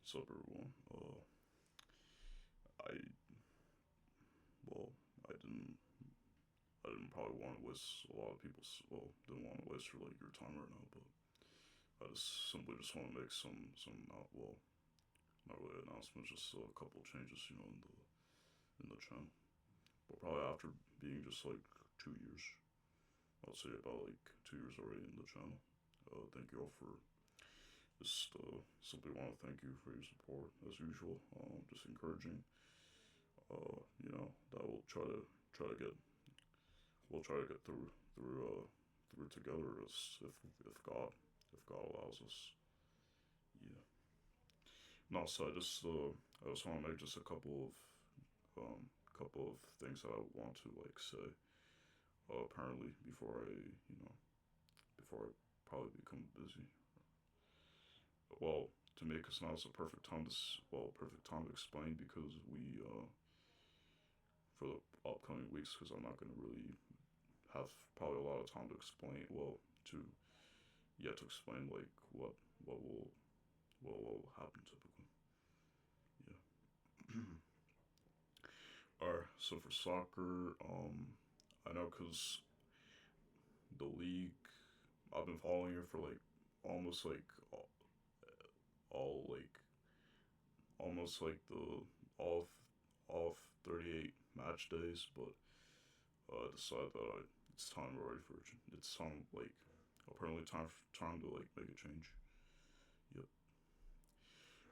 What's up, everyone? I well, I didn't, I didn't probably want to waste a lot of people's, didn't want to waste your time right now, but I just simply just want to make not really announcements, just a couple changes, in the channel. But probably after being just like 2 years, I'll say about like 2 years already in the channel. Thank you all for just simply want to thank you for your support as usual. Just encouraging. That try to get we'll try to get through together as if God allows us. Yeah. No, so I just want to make just a couple of things that I want to like say. Apparently before I probably become busy. Well, to make us now it's a perfect time to explain because we for the upcoming weeks because I'm not going to really have probably a lot of time to explain. Well, to yet to explain like what will what will happen typically. Yeah. All right. So for soccer, I know because the league, I've been following it for like almost like all like almost like the all all 38 match days, but I decided that it's time already for it's time like apparently time to like make a change. Yep.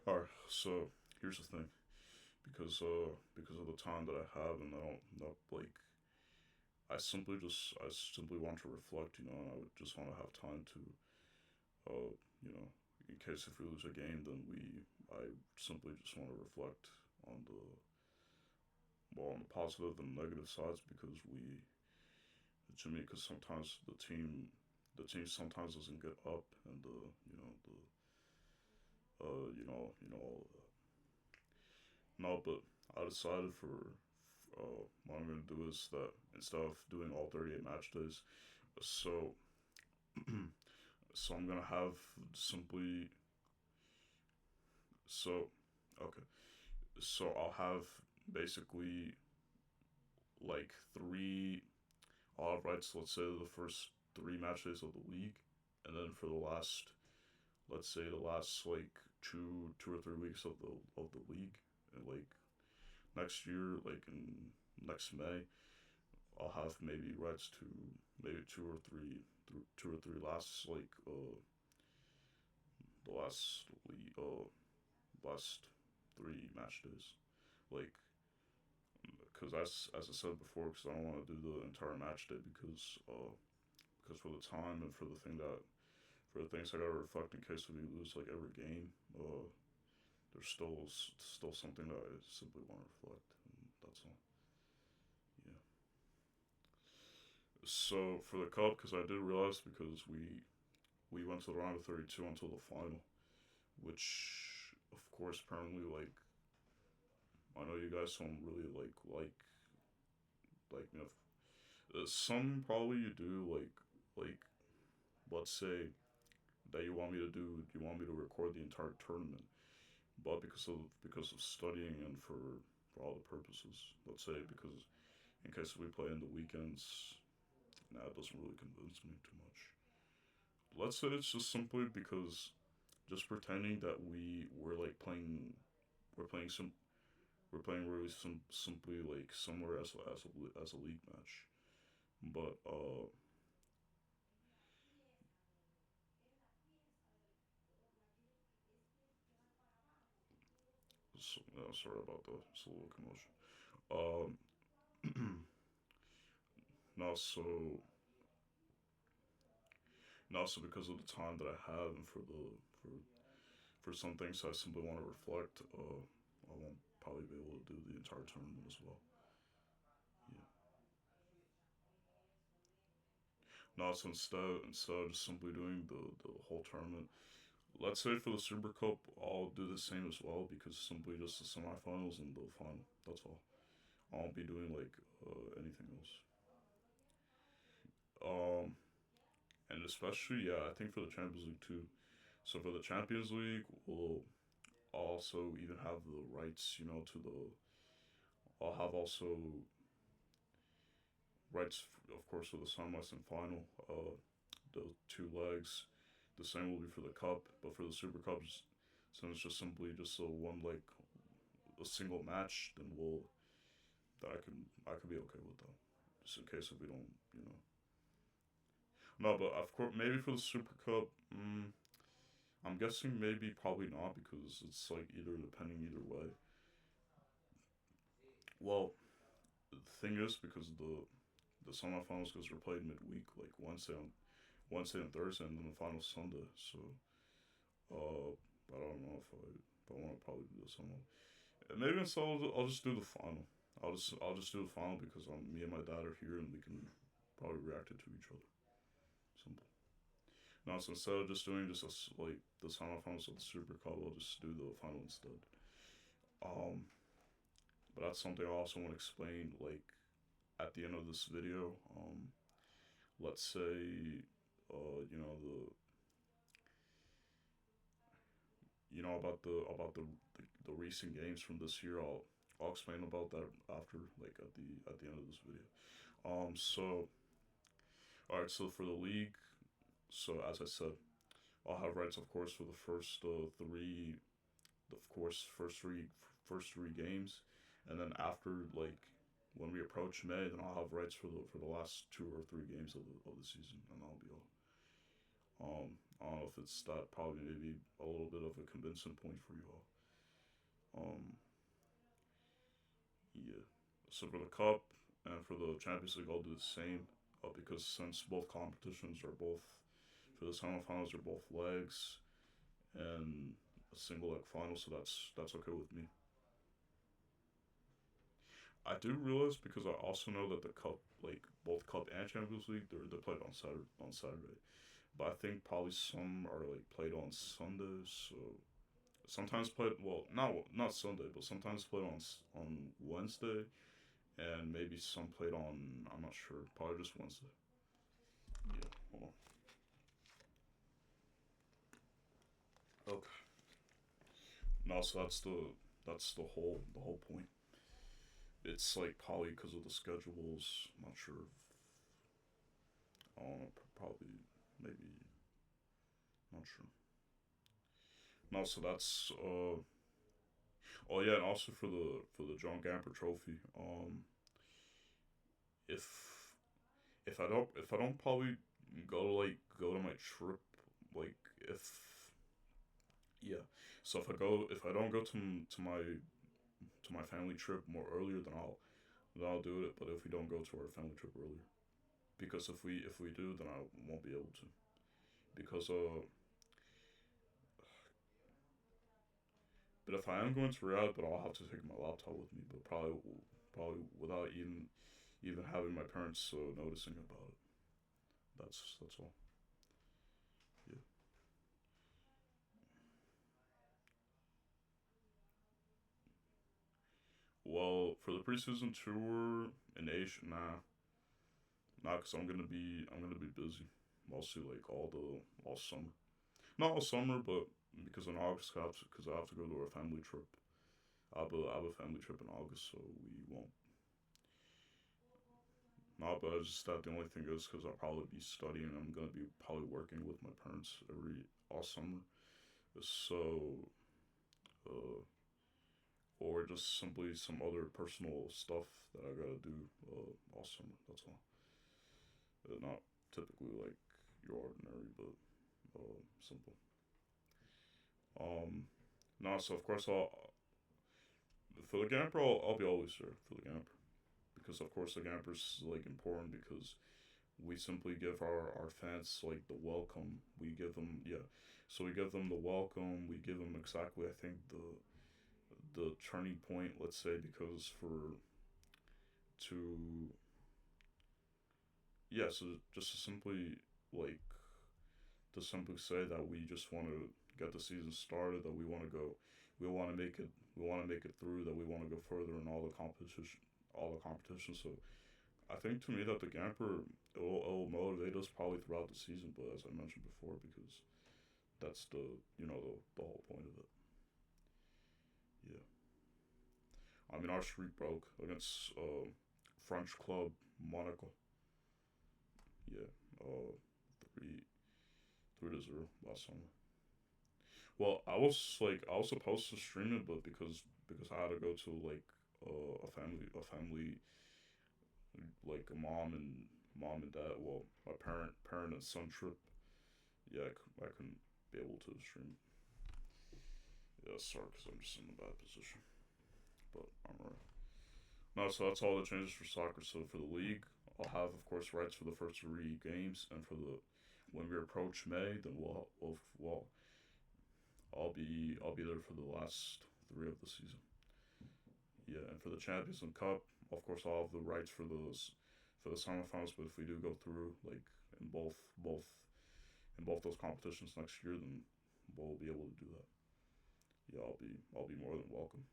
All right. So here's the thing, because of the time that I have, and I don't not like I simply want to reflect, and I would just want to have time to, uh, you know, in case if we lose a game, I simply just want to reflect on on the positive and negative sides because to me, because sometimes the team sometimes doesn't get up, and no, but I decided what I'm gonna do is that instead of doing all 38 match days, so so I'm gonna have simply so okay. So I'll have basically like three. I'll have rights. Let's say the first three matches of the league, and then for the last, let's say the last like 2 or 3 weeks of the league, and like next year, like in next May, I'll have maybe rights to maybe two or three last the last three match days, like because as I said before, because I don't want to do the entire match day because for the time and for the things I gotta reflect in case we lose like every game, there's still something that I simply want to reflect, and that's all. Yeah. So for the cup, because I did realize because we went to the round of 32 until the final, which of course apparently like I know you guys don't really like some probably you do like let's say that you want me to record the entire tournament, but because of studying and for all the purposes, let's say because in case we play in the weekends, nah, it doesn't really convince me too much. Let's say it's just simply because just pretending that we're playing some we're playing really simply like somewhere as a league match, but sorry about the slow commotion. Now now so because of the time that I have and for for some things I simply want to reflect, I won't probably be able to do the entire tournament as well. Yeah. No, so instead of just simply doing the whole tournament, let's say for the Super Cup, I'll do the same as well because simply just the semifinals and the final. That's all. I won't be doing like anything else. Um, and especially yeah, I think for the Champions League too. So for the Champions League, also even have the rights, to the. I'll have also rights, of course, for the Sunwest and final. The two legs. The same will be for the cup, but for the Super Cups, since it's just simply just a one like a single match, then that I could be okay with that. Just in case if we don't, you know. No, but of course maybe for the Super Cup, I'm guessing maybe probably not because it's like either depending either way. Well, the thing is because the semifinals because they're played midweek, like Wednesday and Thursday, and then the final Sunday. So, uh, I don't know if I want to probably do the semi. Maybe instead I'll just do the final. I'll just do the final because me and my dad are here and we can probably react it to each other. Simple. Now, so instead of just doing just like the semifinals of the Super Cup, I'll just do the final instead. Um, but that's something I also want to explain. Like at the end of this video, let's say, the recent games from this year. I'll explain about that after, like at the end of this video. So all right, so for the league, so as I said, I'll have rights, of course, for the first three, of course, first three games, and then after like when we approach May, then I'll have rights for the last two or three games of the season, and that'll be all. I don't know if it's that probably maybe a little bit of a convincing point for you all. Yeah. So for the cup and for the Champions League, I'll do the same. Because since both competitions are both for the semifinals are both legs and a single leg final, so that's okay with me. I do realize because I also know that the cup, like both cup and Champions League, they're played on Saturday. But I think probably some are like played on Sundays. So sometimes played not Sunday, but sometimes played on Wednesday, and maybe some played on I'm not sure, probably just Wednesday. Yeah, hold on. Okay. No, so that's the whole point. It's like probably because of the schedules. I'm not sure. I don't know. Probably maybe not sure. No, so that's oh yeah, and also for the Joan Gamper Trophy. If if I don't probably go to my trip like if yeah. So if I don't go to my family trip more earlier, then I'll do it. But if we don't go to our family trip earlier, because if we do, then I won't be able to. Because but if I am going to Riyadh, but I'll have to take my laptop with me. But probably without even having my parents noticing about it. That's all. Yeah. Well, for the preseason tour in Asia, nah, cause I'm gonna be busy, mostly like all summer. Not all summer, but because in August, because I have to go to a family trip. I have a family trip in August, so we won't. Not, but it's just that the only thing is because I'll probably be studying. I'm gonna be probably working with my parents every all summer. So, uh, or just simply some other personal stuff that I gotta do all summer. That's all. Not typically like your ordinary, but simple. Um, no, so of course for the Gamper, I'll be always there for the Gamper because of course the Gamper's like important because we simply give our fans like the welcome. We give them so we give them the welcome. We give them exactly I think the turning point. Let's say because for to so just to simply like to simply say that we just want to get the season started. That we want to make it, we want to make it through. That we want to go further in all the competition. So I think to me that the Gamper it will motivate us probably throughout the season. But as I mentioned before, because that's the the whole point of it. I mean, our streak broke against French club Monaco. Yeah, 3-0 last summer. Well, I was supposed to stream it, but because I had to go to like a family like a mom and dad. Well, my parent and son trip. Yeah, I couldn't be able to stream. Yeah, sorry, because I'm just in a bad position. But I'm alright. No, so that's all the changes for soccer. So for the league, I'll have, of course, rights for the first three games, and for the when we approach May, then I'll be there for the last three of the season. Yeah, and for the Champions and Cup, of course, I'll have the rights for the semifinals. But if we do go through like in both those competitions next year, then we'll be able to do that. Yeah, I'll be more than welcome.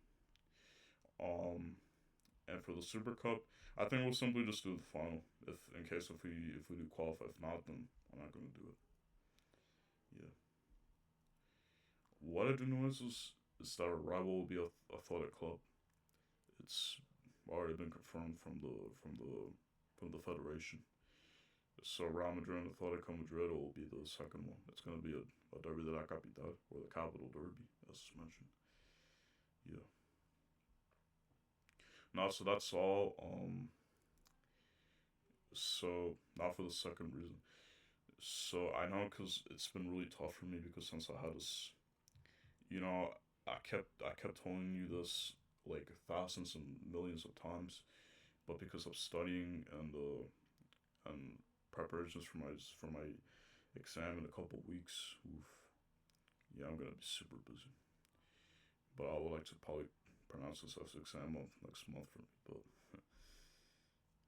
Um, and for the Super Cup, I think we'll simply just do the final. If in case if we do qualify, if not, then I'm not gonna do it. Yeah. What I do know is that our rival will be a athletic club. It's already been confirmed from the federation. So Real Madrid and Atletico Madrid will be the second one. It's gonna be a derby de la capital or the capital derby, as mentioned. Yeah. No, so that's all. So not for the second reason. So I know because it's been really tough for me because since I had this, you know, I kept telling you this like thousands and millions of times, but because of studying and preparations for my exam in a couple weeks, oof, yeah, I'm gonna be super busy. But I would like to probably pronounce this as exam month next month for me.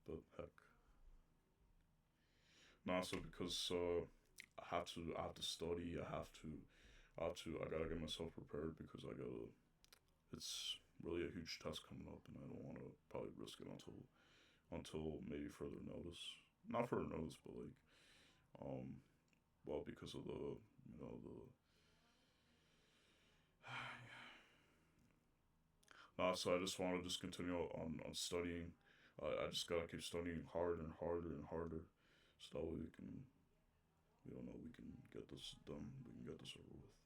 But heck, no. So because I have to study. I gotta get myself prepared because I gotta. It's really a huge test coming up, and I don't want to probably risk it until maybe further notice. Not further notice, but like um, well, because of the. So I just want to just continue on studying. I just gotta keep studying harder and harder and harder, so that way we don't know we can get this done. We can get this over with.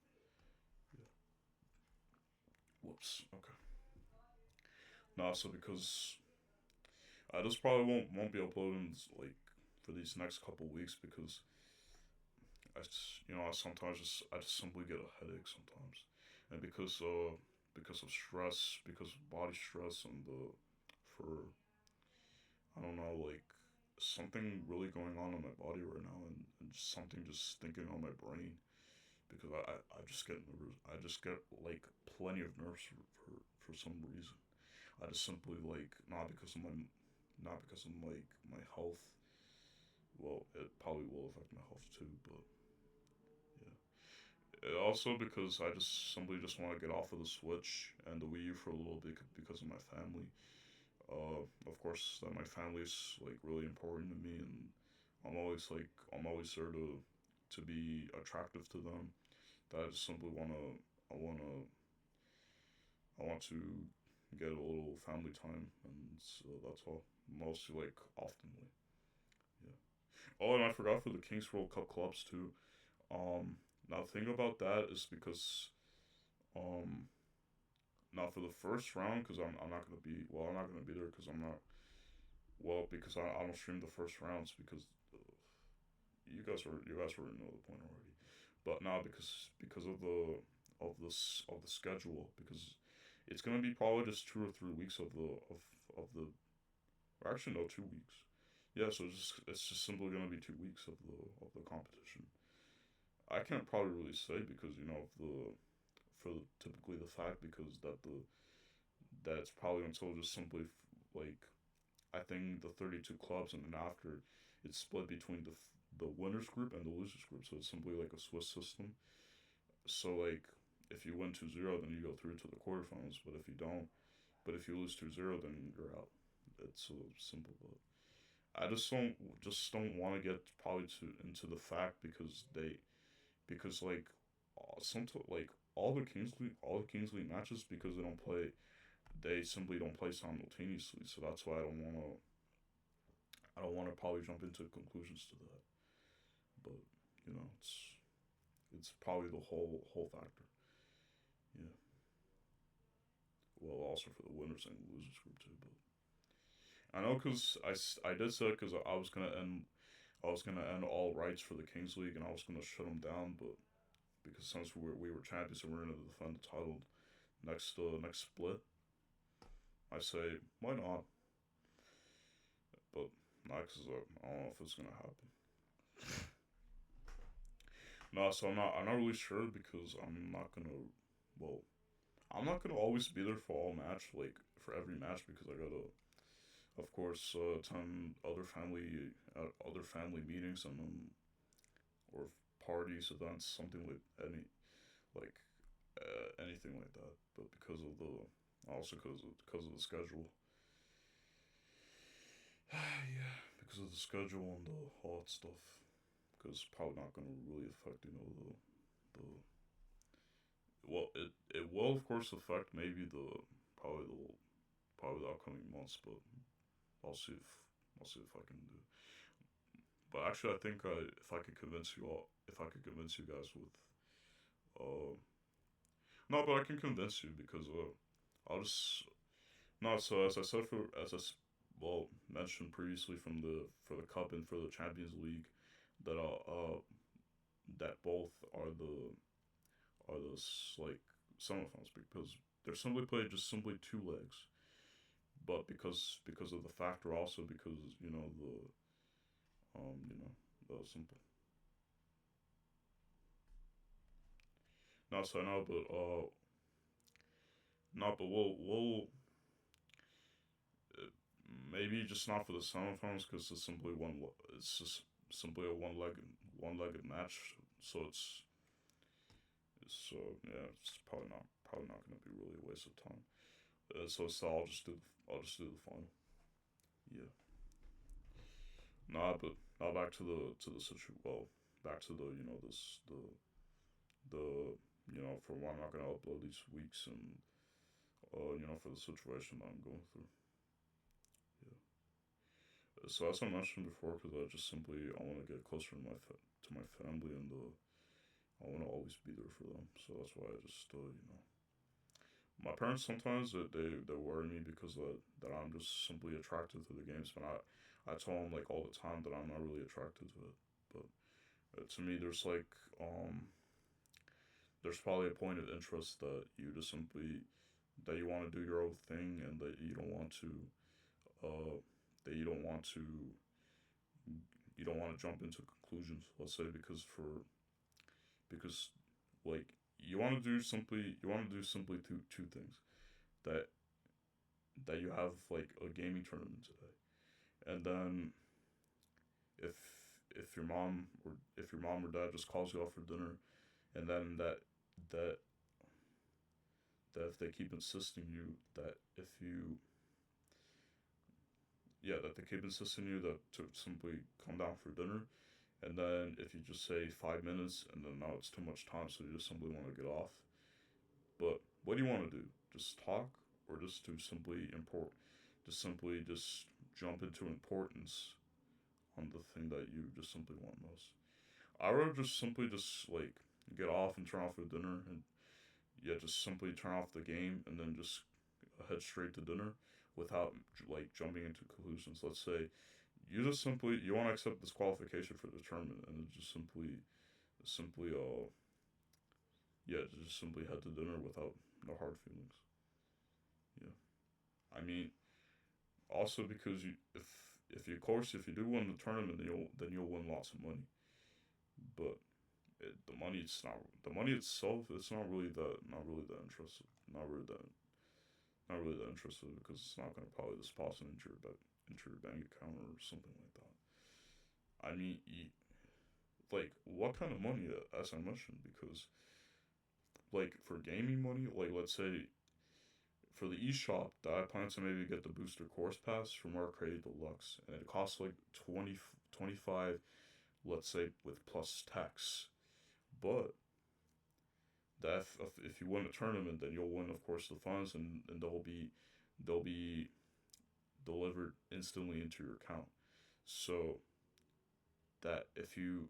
Yeah. Whoops. Okay. So because I just probably won't be uploading like for these next couple weeks because I sometimes I just simply get a headache sometimes, and because of stress, because of body stress and the for I don't know like something really going on in my body right now and just something just thinking on my brain because I just get nervous. I just get like plenty of nerves for some reason. I just simply like not because of my health. Well, it probably will affect my health too, but yeah. Also because I just simply just want to get off of the Switch and the Wii U for a little bit because of my family. Of course, that my family is like really important to me, and I'm always there to be attractive to them. That I just simply wanna I want to get a little family time, and so that's all. Mostly like oftenly, yeah. Oh, and I forgot for the Kings World Cup clubs too. Now the thing about that is because um, now for the first round, because I'm not gonna be I'm not gonna be there because I'm not because I don't stream the first rounds because you guys already know the point already. But now because of the schedule because it's gonna be probably just 2 or 3 weeks of the or actually no 2 weeks. Yeah, so it's just simply gonna be 2 weeks of the competition. I can't probably really say because of the for typically the fact because that's probably until just simply like I think the 32 clubs and then after it's split between the winners group and the losers group, so it's simply like a Swiss system. So like if you win 2-0, then you go through to the quarterfinals, but if you don't, but if you lose 2-0, then you're out. It's so simple, but I just don't want to get probably to into the fact because like some like all the Kingsley matches because they don't play they simply don't play simultaneously. So that's why I don't want to probably jump into conclusions to that. But you know, it's probably the whole factor. Yeah. Well, also for the winners and losers group too. But I know because I did say because I was gonna end all rights for the Kings League and I was gonna shut them down, but because since we were champions and we're gonna defend the title next split, I say why not? But not because I don't know if it's gonna happen. No, so I'm not really sure because well I'm not gonna always be there for all match like for every match because I gotta of course attend other family meetings and or parties events something like like anything like that. But because of the schedule, yeah, because of the schedule and all that stuff. Because it's probably not going to really affect the well it will of course affect maybe probably the probably the upcoming months, but I'll see if I can do. But actually, I think if I could convince you all, if I could convince you guys with uh no, but I can convince you because I'll just no. So as I said well mentioned previously from the for the cup and for the Champions League that that both are the like semifinals because they're simply played just simply two legs, but because of the factor also because you know the simple not so no but not but we'll uh, maybe just not for the semifinals because it's simply it's just simply a one legged match so it's yeah it's probably not going to be really a waste of time. So I'll just do the final. Yeah. Nah, but now back to the situation. Well, back to the this the for why I'm not gonna upload these weeks and for the situation that I'm going through. Yeah. So as I mentioned before, because I want to get closer to to my family and I want to always be there for them. So that's why I just my parents sometimes they worry me because that I'm just simply attracted to the games, but I tell them like all the time that I'm not really attracted to it. But to me, there's probably a point of interest that you just simply that you want to do your own thing and that you don't want to uh that you don't want to jump into conclusions. Let's say because like you want to do simply two things that you have like a gaming tournament today, and then if if your mom or dad just calls you out for dinner, and then that that if they keep insisting you that if you yeah that they keep insisting you that to simply come down for dinner, and then if you just say 5 minutes and then now it's too much time so you just simply want to get off. But what do you want to do? Just talk or just simply just jump into importance on the thing that you just simply want most. I would just simply just like get off and turn off the dinner and yeah, just simply turn off the game and then just head straight to dinner without like jumping into conclusions. Let's say you want to accept disqualification for the tournament and just simply yeah just simply head to dinner without no hard feelings. Yeah, I mean also because if you of course if you do win the tournament then you'll win lots of money, but the money itself it's not really that interested not really that interested because it's not going to probably deposit into your bank account or something like that. I mean, like what kind of money as I mentioned because like for gaming money like let's say for the eShop that I plan to maybe get the booster course pass from Arcade Deluxe and it costs like 25 let's say with plus tax, but that if you win a tournament, then you'll win, of course, the funds, and they'll be delivered instantly into your account. So that if you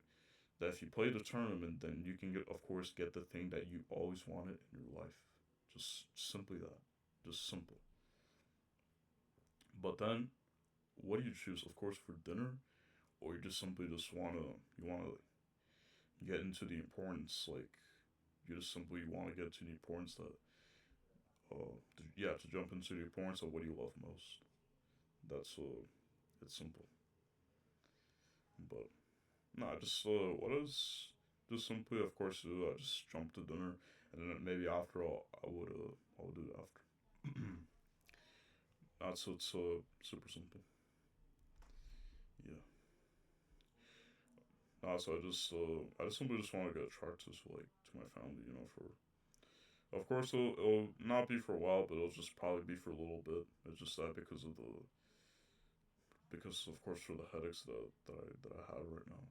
if you play the tournament, then you can get, of course, get the thing that you always wanted in your life. Just simply that, just simple. But then, what do you choose? Of course, for dinner, or you just simply just wanna get into the importance, like you just simply want to get to the importance that to jump into the importance of what you love most. That's it's simple. But no, just what is just simply, of course, I just jump to dinner, and then maybe after all, I would do it after. That's it's super simple. Yeah. No, so I just simply just want to get attracted to my family, for of course it'll not be for a while, but it'll just probably be for a little bit. It's just that because of course for the headaches that I have right now.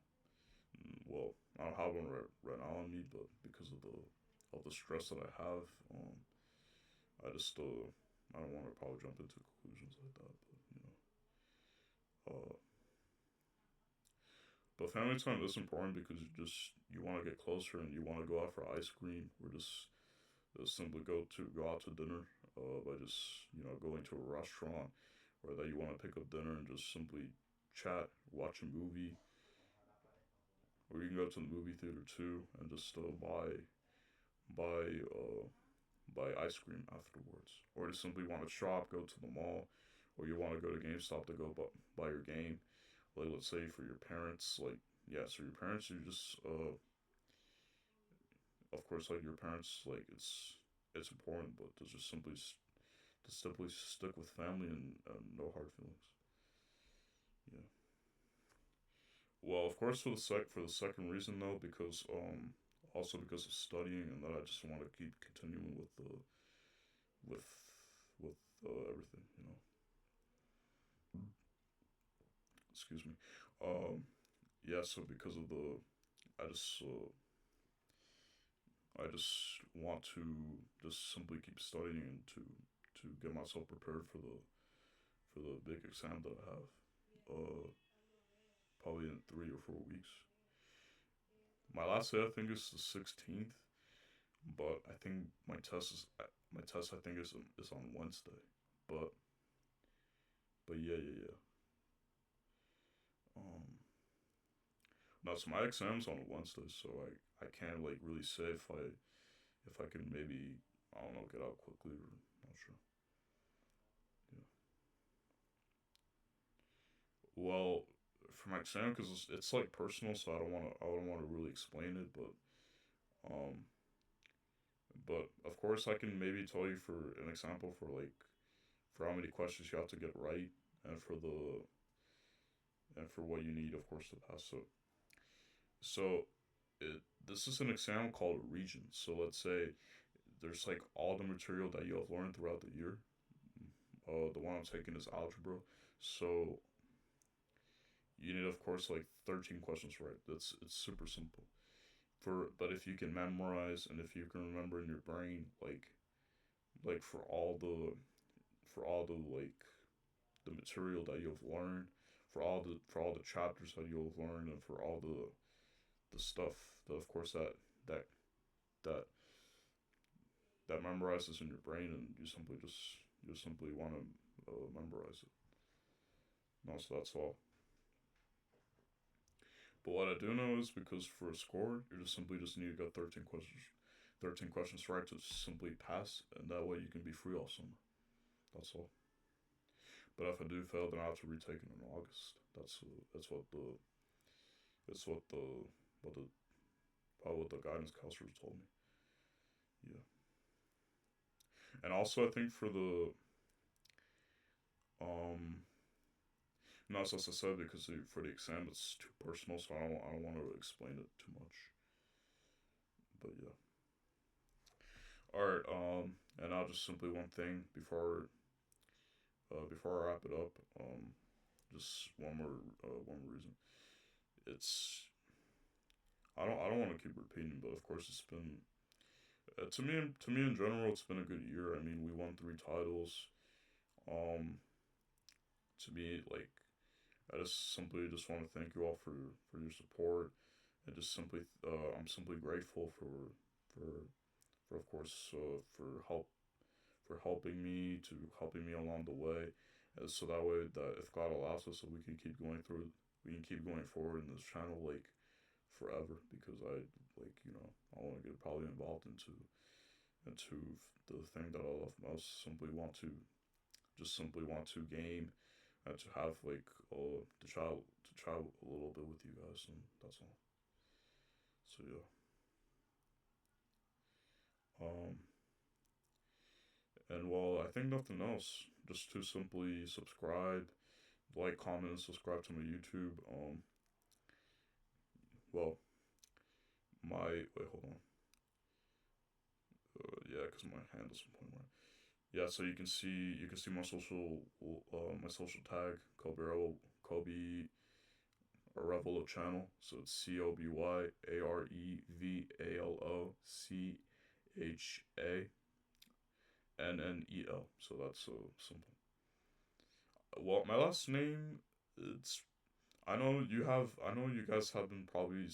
Well, I don't have one right now on me, but because of the stress that I have, I just I don't want to probably jump into conclusions like that. But family time is important because you want to get closer and you want to go out for ice cream or just simply go out to dinner. By just going to a restaurant or that you want to pick up dinner and just simply chat, watch a movie, or you can go to the movie theater too and just buy buy ice cream afterwards, or just simply want to shop, go to the mall, or you want to go to GameStop to go buy your game. Like let's say for your parents, like yeah, so your parents you just of course like your parents like it's important, but to simply stick with family and no hard feelings. Yeah. Well, of course for the second reason though, because also because of studying and that I just want to keep continuing with with everything. Excuse me. Um, yeah. So because of I just uh, I just want to just simply keep studying and to get myself prepared for the big exam that I have. Probably in 3 or 4 weeks. My last day I think is the 16th, but I think my test I think is on Wednesday. But yeah. Um, no, so my exam's on Wednesday, so I can't like really say if I can maybe I don't know get out quickly or not sure. Yeah. Well, for my exam because it's like personal, so I don't want to really explain it, um, but of course I can maybe tell you for an example for how many questions you have to get right and for what you need, of course, to pass. So this is an exam called region. So let's say there's like all the material that you have learned throughout the year. The one I'm taking is algebra. So you need, of course, like 13 questions right. It's super simple. But if you can memorize and if you can remember in your brain, like for all the the material that you've learned, for all the chapters that you'll learn, and for all the stuff that, of course, that that that memorizes in your brain, and you simply want to memorize it. No, so that's all. But what I do know is because for a score, you just simply just need to get 13 questions right to simply pass, and that way you can be free all summer. That's all. But if I do fail, then I have to retake it in August. That's that's what the what the guidance counselors told me. Yeah, and also I think for the um no, as I said, because for the exam it's too personal, so I don't want to explain it too much. But yeah. All right. And now just simply one thing before I wrap it up. Just one more reason. It's I don't want to keep repeating, but of course To me in general, it's been a good year. I mean, we won three titles. Um, to me, like I just simply just want to thank you all for your support, and just simply I'm simply grateful for for of course for helping me along the way, so that way that if God allows us, so we can keep going forward in this channel like forever, because I want to get probably involved into the thing that I love most. Simply want to game and to have like to try a little bit with you guys, and that's all. So yeah. Um, and well, I think nothing else. Just to simply subscribe, like, comment, and subscribe to my YouTube. Well, wait, hold on. Yeah, because my hand is pointing right. Yeah, so you can see my social tag, Kobe Arevalo channel. So it's CobyArevalo So that's so simple. Well, my last name, it's I know you guys have been probably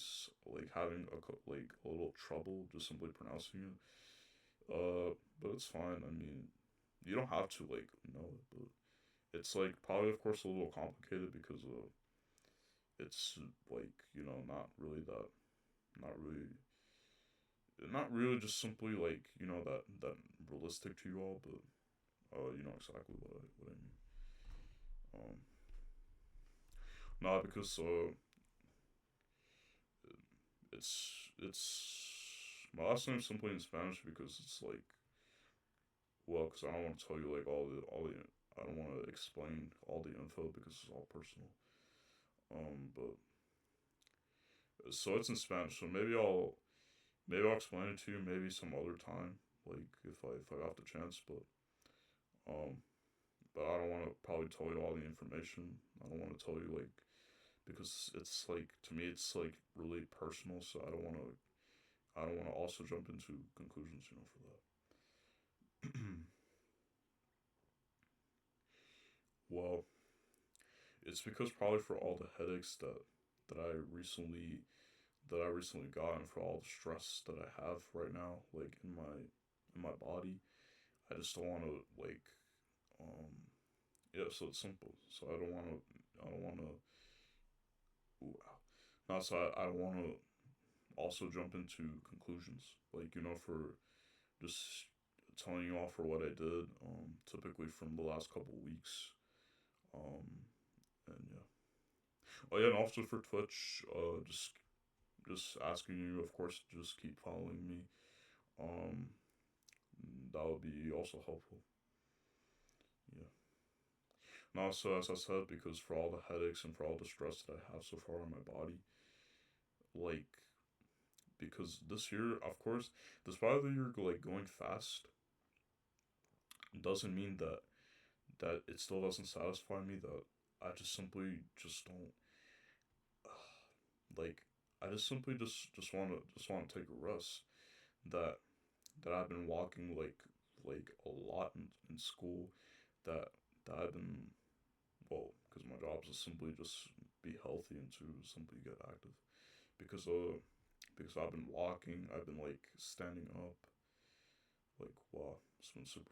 like having like a little trouble just simply pronouncing it. But it's fine. I mean, you don't have to like know it, but it's like probably of course a little complicated because it's like not really not really just simply like that realistic to you all, but you know exactly what I mean. Um, Not because it's my last name's simply in Spanish because it's like, well, because I don't want to tell you like all the I don't want to explain all the info because it's all personal. But so it's in Spanish, so maybe I'll explain it to you maybe some other time, like if I got the chance, um but I don't want to probably tell you all the information. I don't want to tell you like, because it's like, to me it's like really personal, so I don't want to also jump into conclusions, for that. Well, it's because probably for all the headaches that I recently that I recently got, and for all the stress that I have right now, like in my body, I just don't want to like, um, yeah. So it's simple. So I don't want to, not so I don't want to also jump into conclusions, like for just telling you all for what I did, typically from the last couple weeks, um, and yeah. Oh yeah, and also for Twitch, just asking you, of course, to just keep following me. Um, that would be also helpful. Yeah. Now, so as I said, because for all the headaches and for all the stress that I have so far on my body, like, because this year, of course, despite that you're like going fast, doesn't mean that it still doesn't satisfy me. That I just simply just don't like. I just simply just want to take a rest. That I've been walking like a lot in school. That I've been, well, because my job is simply just be healthy and to simply get active. Because because I've been walking, I've been like standing up, like wow, it's been super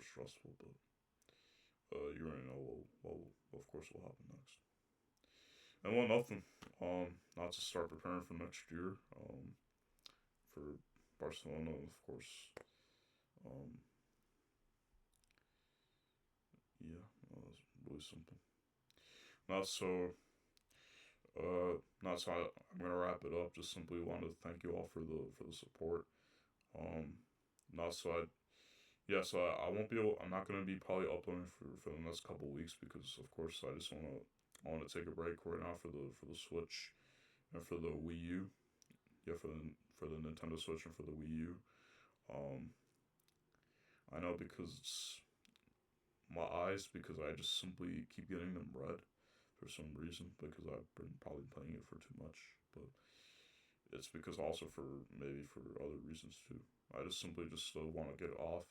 stressful. But you already know of course what will happen next. And well, nothing. Not to start preparing for next year. For Barcelona, of course. Um, yeah, it's really simple. Not so. Not so. I'm gonna wrap it up. Just simply wanted to thank you all for the support. Um, Not so I. Yeah, so I won't be able. I'm not gonna be probably uploading for the next couple weeks because of course I want to take a break right now for the Switch and for the Wii U. Yeah, for the Nintendo Switch and for the Wii U. Um, I know because my eyes, because I just simply keep getting them red for some reason, because I've been probably playing it for too much. But it's because also for maybe for other reasons too. I just simply just want to get off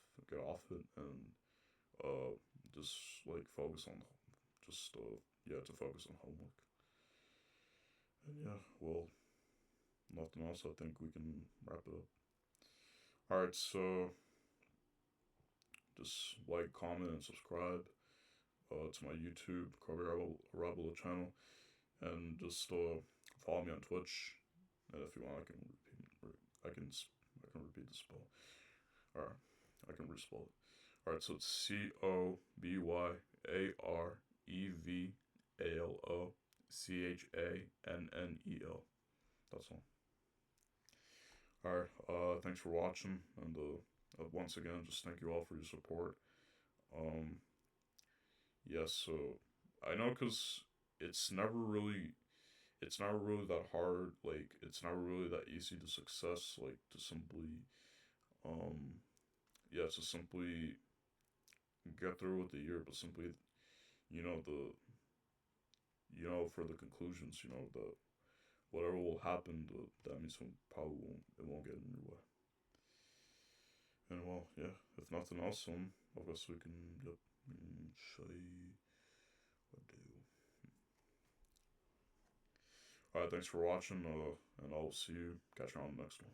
it, and uh, just like focus on just yeah, to focus on homework. And yeah, well, nothing else. I think we can wrap it up. All right, so just like, comment, and subscribe to my YouTube Kobe Rebel channel, and just follow me on Twitch. And if you want, I can I can repeat the spell. All right, I can respell it. All right, so it's COBYAREVALOCHANNEL. That's all. All right. Thanks for watching, and once again, just thank you all for your support. Um, yes. So I know, cause it's never really it's not really that hard. Like, it's not really that easy to success. Like, to simply um yeah, to simply get through with the year, but simply, you know, the for the conclusions, the whatever will happen, that means it won't get in your way. And well, yeah, if nothing else, I guess we can, yep, say what do. All right, thanks for watching, and I'll see you. Catch you on the next one.